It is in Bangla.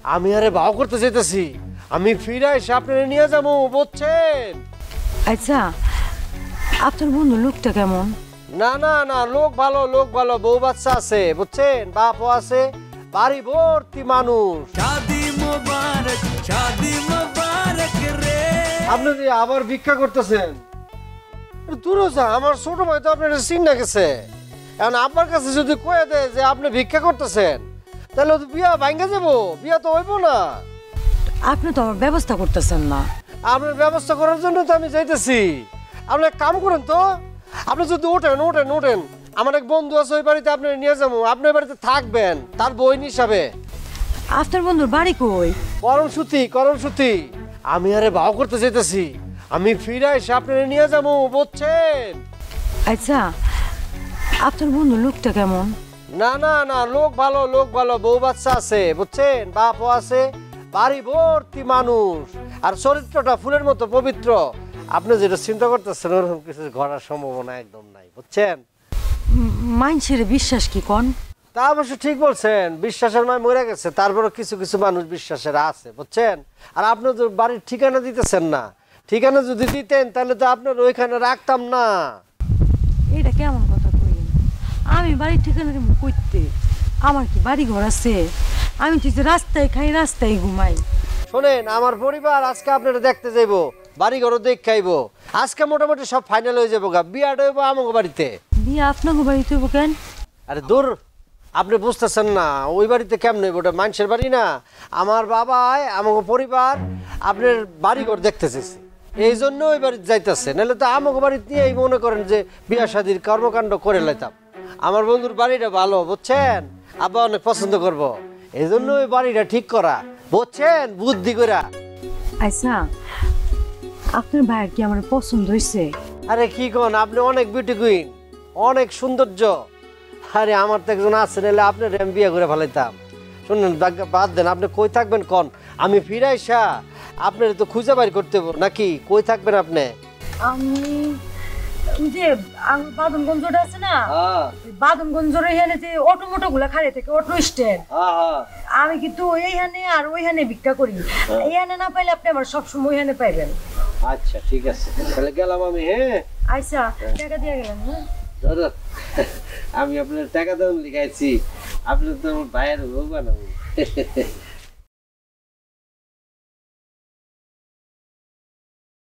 আমি আরে ভাও করতে চাইতেছি, আমি ফিরে এসে আপনারা নিয়ে যাবো, বুঝছেন? আচ্ছা, আপনার বন্ধু লোকটা কেমন? না না না, লোক ভালো, লোক ভালো, বউ বাচ্চা আছে, বুঝছেন, বাপও আছে, বাড়ি ভর্তি মানুষ। আপনি যে আবার ভিক্ষা করতেছেন, দূরে যা, আমার ছোট ভাই তো আপনার চিন্তা গেছে। এখন আপনার কাছে যদি কয়ে দেয় যে আপনি ভিক্ষা করতেছেন, তাহলে তো বিয়া ভাঙ্গা যাবো, বিয়া তো হইব না। আপনি তো আমার ব্যবস্থা করতেছেন না। আপনার ব্যবস্থা করার জন্য তো আমি যাইতেছি। আপনি এক কাম করেন তো, আপনি যদি ওঠেন ওঠেন ওঠেন, আমার এক বন্ধু আছে ওই বাড়িতে আপনি নিয়ে যাবো, আপনি ওই বাড়িতে থাকবেন তার বই হিসাবে। আপনার বন্ধুর বাড়ি কই? করমসূতি। আমি আরে ভাও করতে চাইতেছি, আমি ফিরে এসে আপনারা নিয়ে যাবো, বুঝছেন? আচ্ছা, আপনার বন্ধু লোকটা কেমন? না না না, লোক ভালো, লোক ভালো, বউ বাচ্চা আছে, বুঝছেন, বাপও আছে, বাড়ি ভর্তি মানুষ, আর চরিত্রটা ফুলের মতো পবিত্র। আপনি যেটা চিন্তা করতেছেন ওরকম কিছু ঘটার সম্ভাবনা একদম নাই, বুঝছেন? মানুষের বিশ্বাস কি কোন? তা অবশ্য ঠিক বলছেন, বিশ্বাসের মায় মরে গেছে, তারপরে কিছু কিছু মানুষ বিশ্বাসের আছে, বুঝছেন? আর আপনি তো বাড়ির ঠিকানা দিতেছেন না, ঠিকানা যদি দিতেন তাহলে তো আপনার ওইখানে রাখতাম না। এটা কেমন কথা কইলেন? আমি বাড়ির ঠিকানা দেব কইতে? আমার কি বাড়ি ঘর আছে? আমি তো যে রাস্তায় খাই, রাস্তায় ঘুমাই। শোনেন, আমার পরিবার আজকে আপনারা দেখতে যাইবো, বাড়ি ঘরও দেখ খাইবো, আজকে মোটামুটি সব ফাইনাল হয়ে যাবো, বিয়াটা হইবো আমাকে বাড়িতে। বিয়ে আপনাকে বাড়িতে হইব কেন? আরে দূর, আপনি বুঝতেছেন না, ওই বাড়িতে কেমন হইব, ওটা মানুষের বাড়ি না। আমার বাবা আমাকে পরিবার আপনার বাড়ি ঘর দেখতে চাইছে, এই জন্য ওই বাড়িতে যাইতেছে, নাহলে তো আমাকে বাড়িতে নিয়েই মনে করেন যে বিয়া শাদির কর্মকাণ্ড করে লাইতাম। আমার বন্ধুর বাড়িটা ভালো, বুঝছেন, আব্বা অনেক পছন্দ করবো, এই জন্য ওই বাড়িটা ঠিক করা, বুঝছেন, বুদ্ধি করা। আচ্ছা, আপনার ভাইয়ের কি আমার পছন্দ হয়েছে? আরে কি কোন, আপনি অনেক বিউটি কুইন, অনেক সৌন্দর্য। আরে আমার তো একজন আছে, নাহলে আপনার আমি বিয়ে করে ফেলাইতাম। শুনুন, বাদ দেন, আপনি কই থাকবেন কন, আমি ফিরে আইসা আপনার তো খুঁজে বাইর করতে হবো নাকি? কই থাকবেন আপনি? আমি যে বাদনগঞ্জটা আছে না, বাদনগঞ্জের এখানে যে অটো মোটো গুলা খাড়ে থেকে, অটো স্ট্যান্ড, আমি কিন্তু এইখানে আর ওইখানে ভিক্ষা করি। এইখানে না পাইলে আপনি আমার সবসময় ওইখানে পাইবেন। আচ্ছা ঠিক আছে, তাহলে গেলাম আমি। হ্যাঁ আচ্ছা, টাকা দিয়ে গেলাম। হ্যাঁ দাদা, আমি আপনার টাকা দেওয়ার লিখাইছি, আপনি তো আমার ভাইয়ের বউ বানাবো।